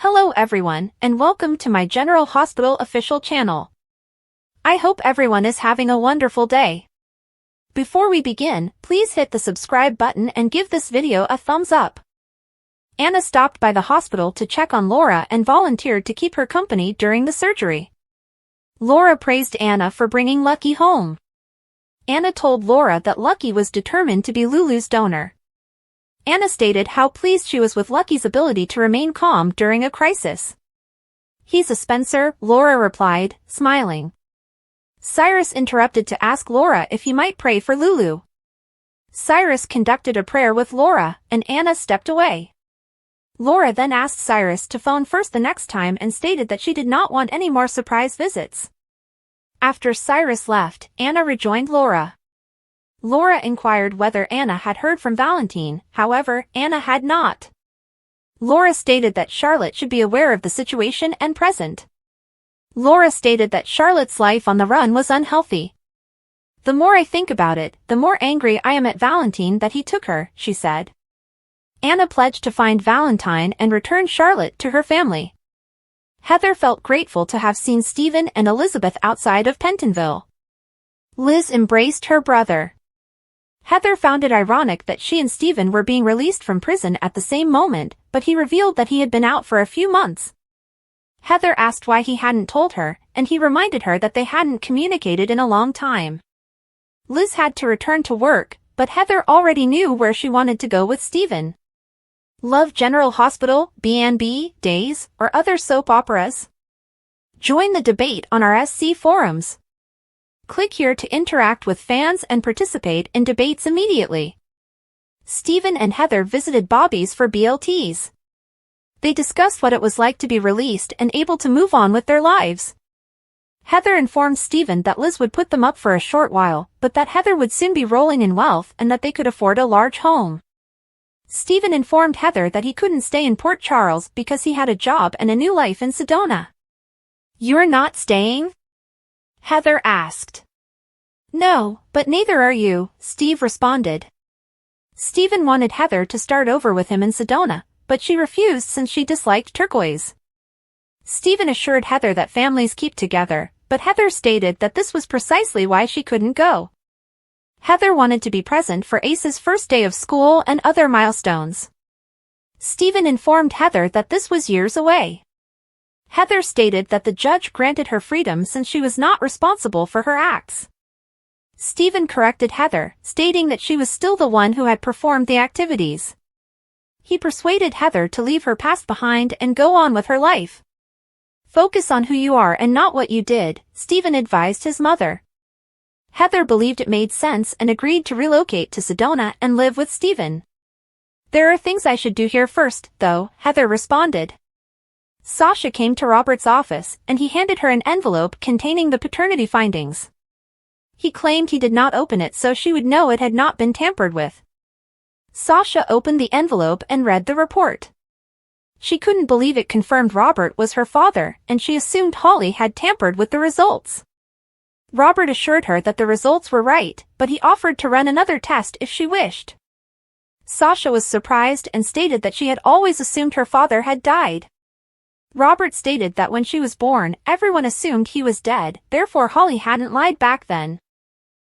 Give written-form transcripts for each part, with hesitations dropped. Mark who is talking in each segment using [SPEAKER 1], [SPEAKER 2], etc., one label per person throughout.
[SPEAKER 1] Hello everyone, and welcome to my General Hospital official channel. I hope everyone is having a wonderful day. Before we begin, please hit the subscribe button and give this video a thumbs up. Anna stopped by the hospital to check on Laura and volunteered to keep her company during the surgery. Laura praised Anna for bringing Lucky home. Anna told Laura that Lucky was determined to be Lulu's donor. Anna stated how pleased she was with Lucky's ability to remain calm during a crisis. "He's a Spencer," Laura replied, smiling. Cyrus interrupted to ask Laura if he might pray for Lulu. Cyrus conducted a prayer with Laura, and Anna stepped away. Laura then asked Cyrus to phone first the next time and stated that she did not want any more surprise visits. After Cyrus left, Anna rejoined Laura. Laura inquired whether Anna had heard from Valentine, however, Anna had not. Laura stated that Charlotte should be aware of the situation and present. Laura stated that Charlotte's life on the run was unhealthy. "The more I think about it, the more angry I am at Valentine that he took her," she said. Anna pledged to find Valentine and return Charlotte to her family. Heather felt grateful to have seen Stephen and Elizabeth outside of Pentonville. Liz embraced her brother. Heather found it ironic that she and Stephen were being released from prison at the same moment, but he revealed that he had been out for a few months. Heather asked why he hadn't told her, and he reminded her that they hadn't communicated in a long time. Liz had to return to work, but Heather already knew where she wanted to go with Stephen. Love General Hospital, B&B, Days, or other soap operas? Join the debate on our SC forums. Click here to interact with fans and participate in debates immediately. Stephen and Heather visited Bobby's for BLTs. They discussed what it was like to be released and able to move on with their lives. Heather informed Stephen that Liz would put them up for a short while, but that Heather would soon be rolling in wealth and that they could afford a large home. Stephen informed Heather that he couldn't stay in Port Charles because he had a job and a new life in Sedona. "You're not staying?" Heather asked. "No, but neither are you," Steve responded. Stephen wanted Heather to start over with him in Sedona, but she refused since she disliked turquoise. Stephen assured Heather that families keep together, but Heather stated that this was precisely why she couldn't go. Heather wanted to be present for Ace's first day of school and other milestones. Stephen informed Heather that this was years away. Heather stated that the judge granted her freedom since she was not responsible for her acts. Stephen corrected Heather, stating that she was still the one who had performed the activities. He persuaded Heather to leave her past behind and go on with her life. "Focus on who you are and not what you did," Stephen advised his mother. Heather believed it made sense and agreed to relocate to Sedona and live with Stephen. "There are things I should do here first, though," Heather responded. Sasha came to Robert's office, and he handed her an envelope containing the paternity findings. He claimed he did not open it so she would know it had not been tampered with. Sasha opened the envelope and read the report. She couldn't believe it confirmed Robert was her father, and she assumed Holly had tampered with the results. Robert assured her that the results were right, but he offered to run another test if she wished. Sasha was surprised and stated that she had always assumed her father had died. Robert stated that when she was born, everyone assumed he was dead, therefore Holly hadn't lied back then.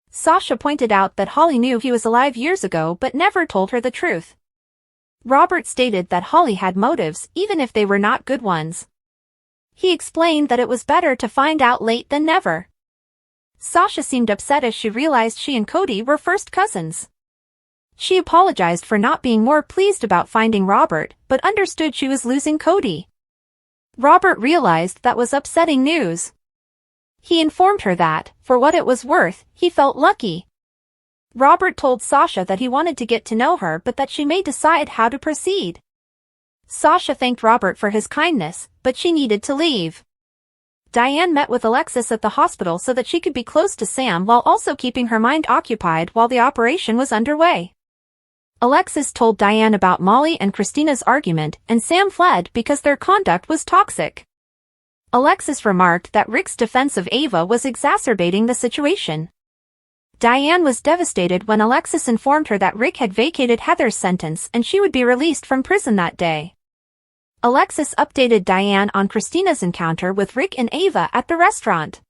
[SPEAKER 1] Sasha pointed out that Holly knew he was alive years ago but never told her the truth. Robert stated that Holly had motives even if they were not good ones. He explained that it was better to find out late than never. Sasha seemed upset as she realized she and Cody were first cousins. She apologized for not being more pleased about finding Robert, but understood she was losing Cody. Robert realized that was upsetting news. He informed her that, for what it was worth, he felt lucky. Robert told Sasha that he wanted to get to know her but that she may decide how to proceed. Sasha thanked Robert for his kindness, but she needed to leave. Diane met with Alexis at the hospital so that she could be close to Sam while also keeping her mind occupied while the operation was underway. Alexis told Diane about Molly and Christina's argument, and Sam fled because their conduct was toxic. Alexis remarked that Rick's defense of Ava was exacerbating the situation. Diane was devastated when Alexis informed her that Rick had vacated Heather's sentence and she would be released from prison that day. Alexis updated Diane on Christina's encounter with Rick and Ava at the restaurant.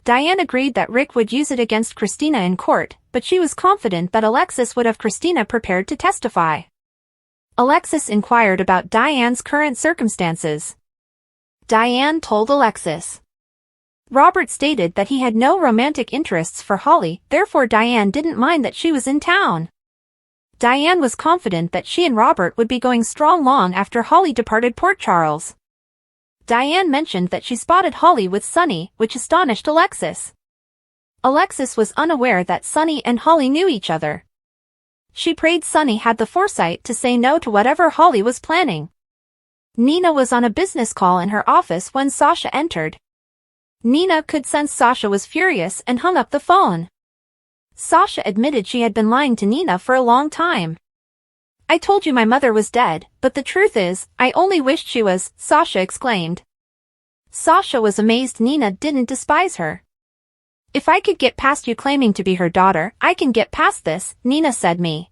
[SPEAKER 1] Diane agreed that Rick would use it against Christina in court, but she was confident that Alexis would have Christina prepared to testify. Alexis inquired about Diane's current circumstances. Diane told Alexis. Robert stated that he had no romantic interests for Holly, therefore Diane didn't mind that she was in town. Diane was confident that she and Robert would be going strong long after Holly departed Port Charles. Diane mentioned that she spotted Holly with Sonny, which astonished Alexis. Alexis was unaware that Sonny and Holly knew each other. She prayed Sonny had the foresight to say no to whatever Holly was planning. Nina was on a business call in her office when Sasha entered. Nina could sense Sasha was furious and hung up the phone. Sasha admitted she had been lying to Nina for a long time. "I told you my mother was dead, but the truth is, I only wished she was," Sasha exclaimed. Sasha was amazed Nina didn't despise her. "If I could get past you claiming to be her daughter, I can get past this," Nina said me.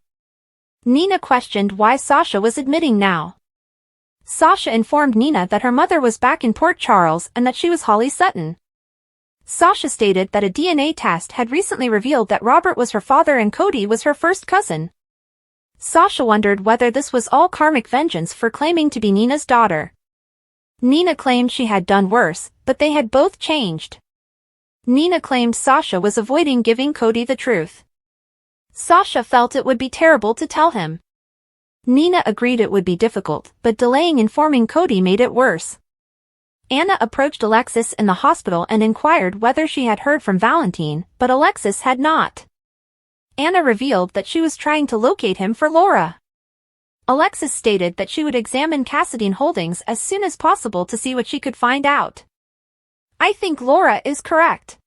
[SPEAKER 1] Nina questioned why Sasha was admitting now. Sasha informed Nina that her mother was back in Port Charles and that she was Holly Sutton. Sasha stated that a DNA test had recently revealed that Robert was her father and Cody was her first cousin. Sasha wondered whether this was all karmic vengeance for claiming to be Nina's daughter. Nina claimed she had done worse, but they had both changed. Nina claimed Sasha was avoiding giving Cody the truth. Sasha felt it would be terrible to tell him. Nina agreed it would be difficult, but delaying informing Cody made it worse. Anna approached Alexis in the hospital and inquired whether she had heard from Valentine, but Alexis had not. Anna revealed that she was trying to locate him for Laura. Alexis stated that she would examine Cassadine Holdings as soon as possible to see what she could find out. "I think Laura is correct.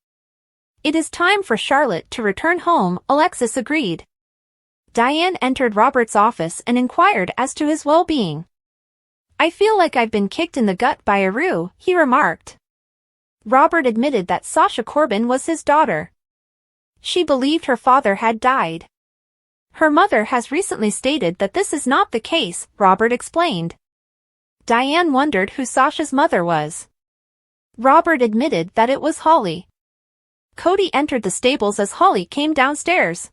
[SPEAKER 1] It is time for Charlotte to return home," Alexis agreed. Diane entered Robert's office and inquired as to his well-being. "I feel like I've been kicked in the gut by a Roo," he remarked. Robert admitted that Sasha Corbin was his daughter. She believed her father had died. "Her mother has recently stated that this is not the case," Robert explained. Diane wondered who Sasha's mother was. Robert admitted that it was Holly. Cody entered the stables as Holly came downstairs.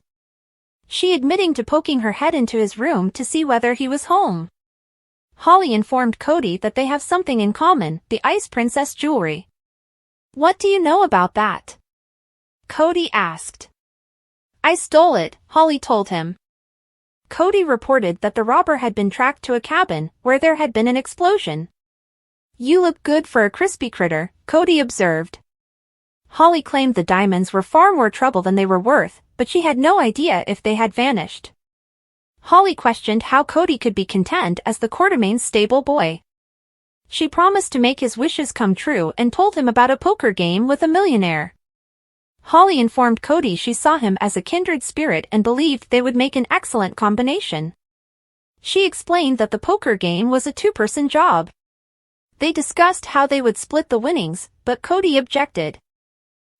[SPEAKER 1] She admitting to poking her head into his room to see whether he was home. Holly informed Cody that they have something in common, the Ice Princess jewelry. "What do you know about that?" Cody asked. "I stole it," Holly told him. Cody reported that the robber had been tracked to a cabin where there had been an explosion. "You look good for a crispy critter," Cody observed. Holly claimed the diamonds were far more trouble than they were worth, but she had no idea if they had vanished. Holly questioned how Cody could be content as the Quartermain's stable boy. She promised to make his wishes come true and told him about a poker game with a millionaire. Holly informed Cody she saw him as a kindred spirit and believed they would make an excellent combination. She explained that the poker game was a two-person job. They discussed how they would split the winnings, but Cody objected.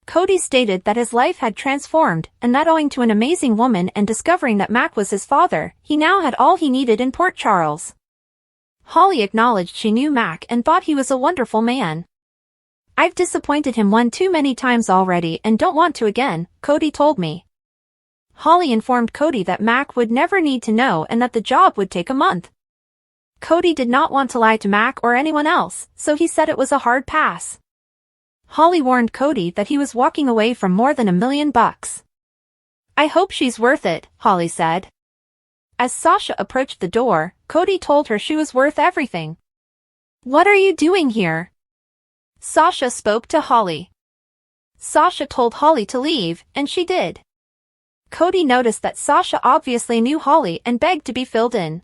[SPEAKER 1] Cody stated that his life had transformed and that owing to an amazing woman and discovering that Mac was his father, he now had all he needed in Port Charles. Holly acknowledged she knew Mac and thought he was a wonderful man. "I've disappointed him one too many times already and don't want to again," Cody told me. Holly informed Cody that Mac would never need to know and that the job would take a month. Cody did not want to lie to Mac or anyone else, so he said it was a hard pass. Holly warned Cody that he was walking away from more than $1 million. "I hope she's worth it," Holly said. As Sasha approached the door, Cody told her she was worth everything. "What are you doing here?" Sasha spoke to Holly. Sasha told Holly to leave, and she did. Cody noticed that Sasha obviously knew Holly and begged to be filled in.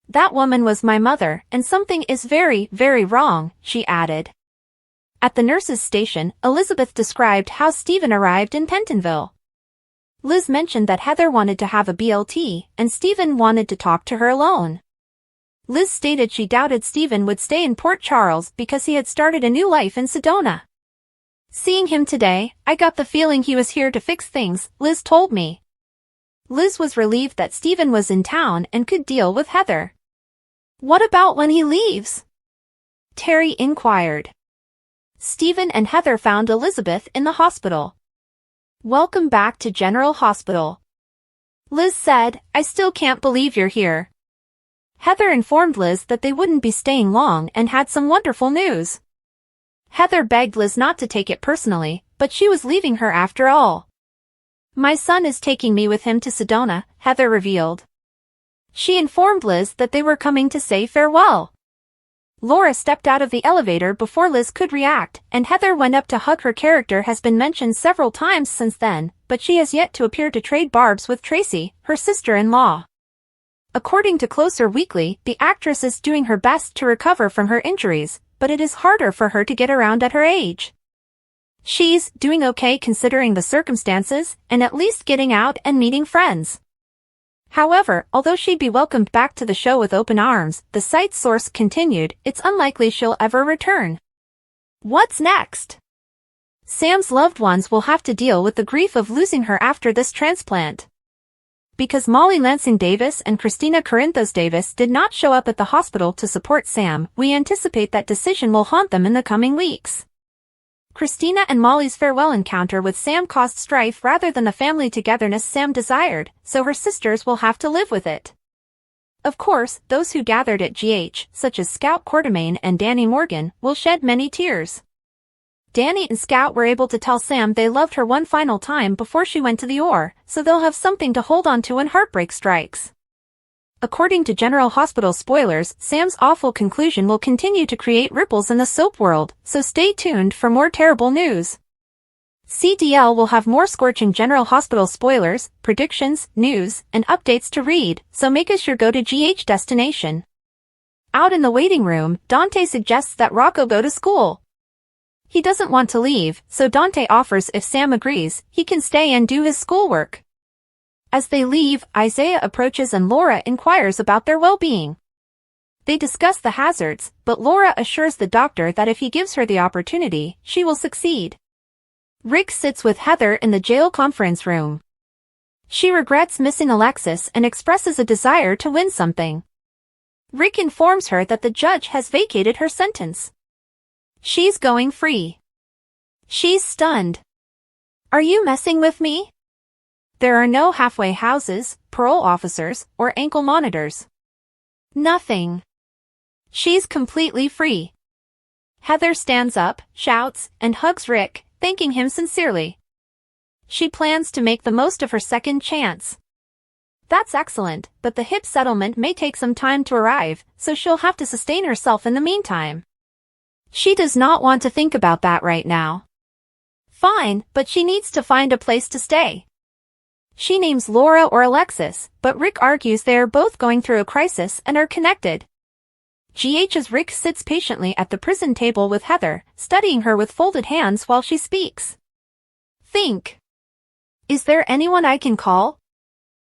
[SPEAKER 1] "That woman was my mother, and something is very, very wrong," she added. At the nurse's station, Elizabeth described how Stephen arrived in Pentonville. Liz mentioned that Heather wanted to have a BLT, and Stephen wanted to talk to her alone. Liz stated she doubted Stephen would stay in Port Charles because he had started a new life in Sedona. "Seeing him today, I got the feeling he was here to fix things," Liz told me. Liz was relieved that Stephen was in town and could deal with Heather. What about when he leaves? Terry inquired. Stephen and Heather found Elizabeth in the hospital. Welcome back to General Hospital. Liz said, I still can't believe you're here. Heather informed Liz that they wouldn't be staying long and had some wonderful news. Heather begged Liz not to take it personally, but she was leaving her after all. My son is taking me with him to Sedona, Heather revealed. She informed Liz that they were coming to say farewell. Laura stepped out of the elevator before Liz could react, and Heather went up to hug. Her character has been mentioned several times since then, but she has yet to appear to trade barbs with Tracy, her sister-in-law. According to Closer Weekly, the actress is doing her best to recover from her injuries, but it is harder for her to get around at her age. She's doing okay considering the circumstances, and at least getting out and meeting friends. However, although she'd be welcomed back to the show with open arms, the site's source continued, it's unlikely she'll ever return. What's next? Sam's loved ones will have to deal with the grief of losing her after this transplant. Because Molly Lansing Davis and Christina Corinthos Davis did not show up at the hospital to support Sam, we anticipate that decision will haunt them in the coming weeks. Christina and Molly's farewell encounter with Sam caused strife rather than the family togetherness Sam desired, so her sisters will have to live with it. Of course, those who gathered at GH, such as Scout Quartermain and Danny Morgan, will shed many tears. Danny and Scout were able to tell Sam they loved her one final time before she went to the OR, so they'll have something to hold on to when heartbreak strikes. According to General Hospital spoilers, Sam's awful conclusion will continue to create ripples in the soap world, so stay tuned for more terrible news. CDL will have more scorching General Hospital spoilers, predictions, news, and updates to read, so make us your go-to-GH destination. Out in the waiting room, Dante suggests that Rocco go to school. He doesn't want to leave, so Dante offers if Sam agrees, he can stay and do his schoolwork. As they leave, Isaiah approaches and Laura inquires about their well-being. They discuss the hazards, but Laura assures the doctor that if he gives her the opportunity, she will succeed. Rick sits with Heather in the jail conference room. She regrets missing Alexis and expresses a desire to win something. Rick informs her that the judge has vacated her sentence. She's going free. She's stunned. Are you messing with me? There are no halfway houses, parole officers, or ankle monitors. Nothing. She's completely free. Heather stands up, shouts, and hugs Rick, thanking him sincerely. She plans to make the most of her second chance. That's excellent, but the hip settlement may take some time to arrive, so she'll have to sustain herself in the meantime. She does not want to think about that right now. Fine, but she needs to find a place to stay. She names Laura or Alexis, but Rick argues they are both going through a crisis and are connected. GH's Rick sits patiently at the prison table with Heather, studying her with folded hands while she speaks. Think. Is there anyone I can call?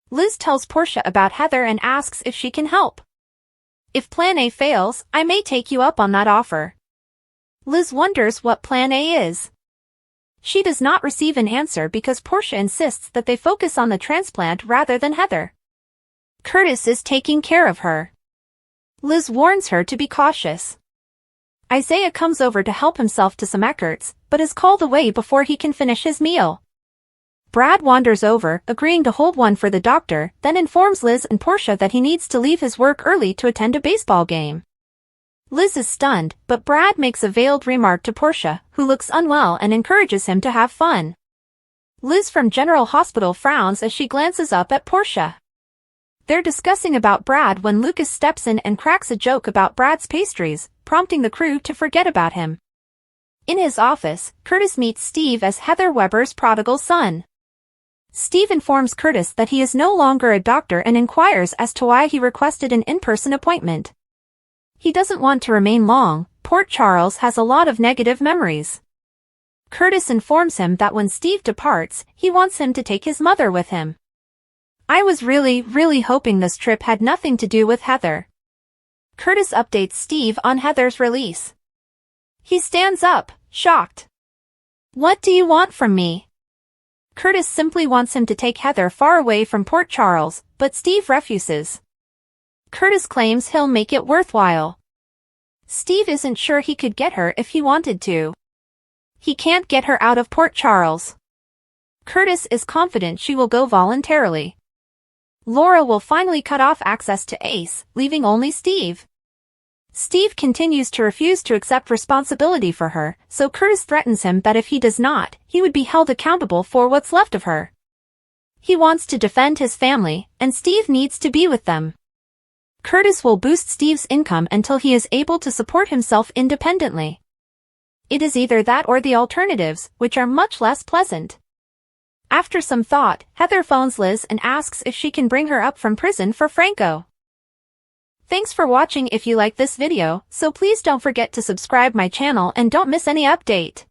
[SPEAKER 1] Liz tells Portia about Heather and asks if she can help. If Plan A fails, I may take you up on that offer. Liz wonders what Plan A is. She does not receive an answer because Portia insists that they focus on the transplant rather than Heather. Curtis is taking care of her. Liz warns her to be cautious. Isaiah comes over to help himself to some Eckerts, but is called away before he can finish his meal. Brad wanders over, agreeing to hold one for the doctor, then informs Liz and Portia that he needs to leave his work early to attend a baseball game. Liz is stunned, but Brad makes a veiled remark to Portia, who looks unwell and encourages him to have fun. Liz from General Hospital frowns as she glances up at Portia. They're discussing about Brad when Lucas steps in and cracks a joke about Brad's pastries, prompting the crew to forget about him. In his office, Curtis meets Steve as Heather Weber's prodigal son. Steve informs Curtis that he is no longer a doctor and inquires as to why he requested an in-person appointment. He doesn't want to remain long. Port Charles has a lot of negative memories. Curtis informs him that when Steve departs, he wants him to take his mother with him. I was really hoping this trip had nothing to do with Heather. Curtis updates Steve on Heather's release. He stands up, shocked. What do you want from me? Curtis simply wants him to take Heather far away from Port Charles, but Steve refuses. Curtis claims he'll make it worthwhile. Steve isn't sure he could get her if he wanted to. He can't get her out of Port Charles. Curtis is confident she will go voluntarily. Laura will finally cut off access to Ace, leaving only Steve. Steve continues to refuse to accept responsibility for her, so Curtis threatens him that if he does not, he would be held accountable for what's left of her. He wants to defend his family, and Steve needs to be with them. Curtis will boost Steve's income until he is able to support himself independently. It is either that or the alternatives, which are much less pleasant. After some thought, Heather phones Liz and asks if she can bring her up from prison for Franco. Thanks for watching. If you like this video, so please don't forget to subscribe my channel and don't miss any update.